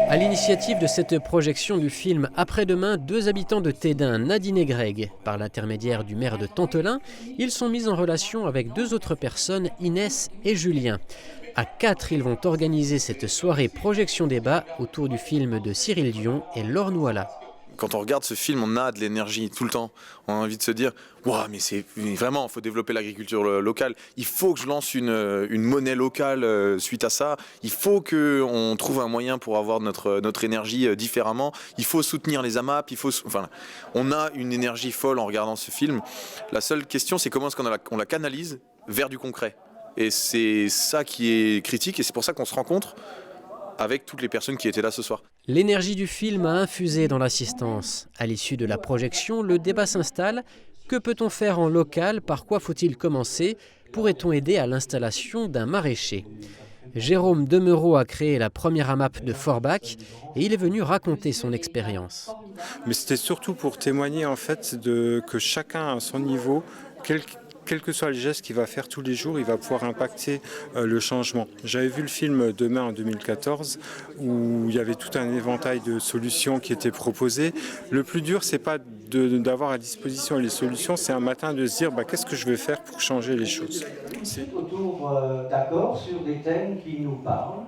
À l'initiative de cette projection du film Après-demain, deux habitants de Tédin, Nadine et Greg, par l'intermédiaire du maire de Tantolin, ils sont mis en relation avec deux autres personnes, Inès et Julien. À quatre, ils vont organiser cette soirée projection débat autour du film de Cyril Dion et Laure Nouala. Quand on regarde ce film, on a de l'énergie tout le temps. On a envie de se dire « Waouh, mais c'est vraiment, il faut développer l'agriculture locale. Il faut que je lance une monnaie locale suite à ça. Il faut qu'on trouve un moyen pour avoir notre énergie différemment. Il faut soutenir les AMAP. Enfin, on a une énergie folle en regardant ce film. La seule question, c'est comment est-ce qu'on la canalise vers du concret. Et c'est ça qui est critique et c'est pour ça qu'on se rencontre avec toutes les personnes qui étaient là ce soir. L'énergie du film a infusé dans l'assistance. À l'issue de la projection, le débat s'installe. Que peut-on faire en local? Par quoi faut-il commencer? Pourrait-on aider à l'installation d'un maraîcher? Jérôme Demereau a créé la première AMAP de Forbach et il est venu raconter son expérience. Mais c'était surtout pour témoigner en fait que chacun à son niveau, quel que soit le geste qu'il va faire tous les jours, il va pouvoir impacter le changement. J'avais vu le film Demain en 2014 où il y avait tout un éventail de solutions qui étaient proposées. Le plus dur, c'est pas d'avoir à disposition les solutions, c'est un matin de se dire qu'est-ce que je vais faire pour changer les choses. Autour d'accords sur des thèmes qui nous parlent.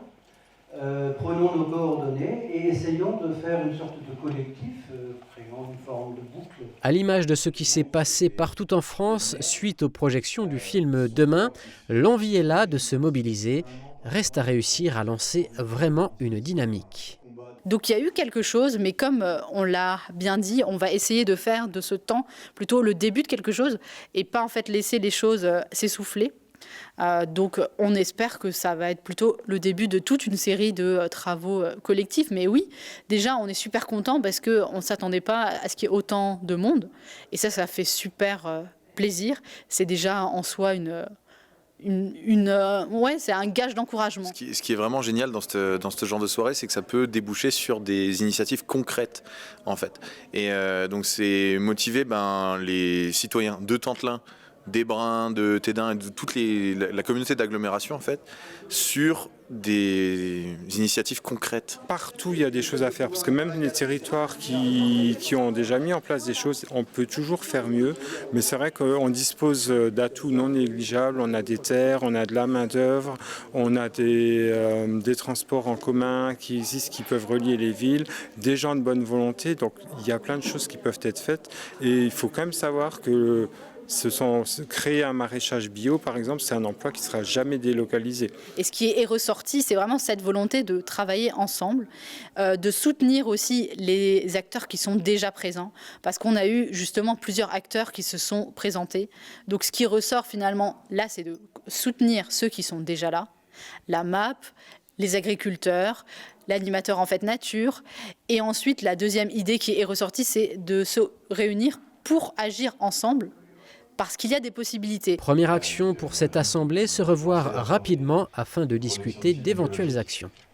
Prenons nos coordonnées et essayons de faire une sorte de collectif, créant une forme de boucle. À l'image de ce qui s'est passé partout en France suite aux projections du film Demain, l'envie est là de se mobiliser. Reste à réussir à lancer vraiment une dynamique. Donc il y a eu quelque chose, mais comme on l'a bien dit, on va essayer de faire de ce temps plutôt le début de quelque chose et pas en fait laisser les choses s'essouffler. Donc on espère que ça va être plutôt le début de toute une série de travaux collectifs. Mais oui, déjà on est super content parce qu'on ne s'attendait pas à ce qu'il y ait autant de monde. Et ça fait super plaisir. C'est déjà en soi c'est un gage d'encouragement. Ce qui est vraiment génial dans ce genre de soirée, c'est que ça peut déboucher sur des initiatives concrètes en fait. Et donc c'est motiver les citoyens de Tantolin, d'Hébrins, de Tédin et de toute la communauté d'agglomération en fait, sur des initiatives concrètes. Partout il y a des choses à faire parce que même les territoires qui ont déjà mis en place des choses, on peut toujours faire mieux, mais c'est vrai qu'on dispose d'atouts non négligeables, on a des terres, on a de la main d'œuvre, on a des transports en commun qui existent, qui peuvent relier les villes, des gens de bonne volonté, donc il y a plein de choses qui peuvent être faites et il faut quand même savoir que créer un maraîchage bio, par exemple, c'est un emploi qui ne sera jamais délocalisé. Et ce qui est ressorti, c'est vraiment cette volonté de travailler ensemble, de soutenir aussi les acteurs qui sont déjà présents, parce qu'on a eu justement plusieurs acteurs qui se sont présentés. Donc ce qui ressort finalement, là, c'est de soutenir ceux qui sont déjà là, la MAP, les agriculteurs, l'animateur en fait nature. Et ensuite, la deuxième idée qui est ressortie, c'est de se réunir pour agir ensemble, parce qu'il y a des possibilités. Première action pour cette assemblée, se revoir rapidement afin de discuter d'éventuelles actions.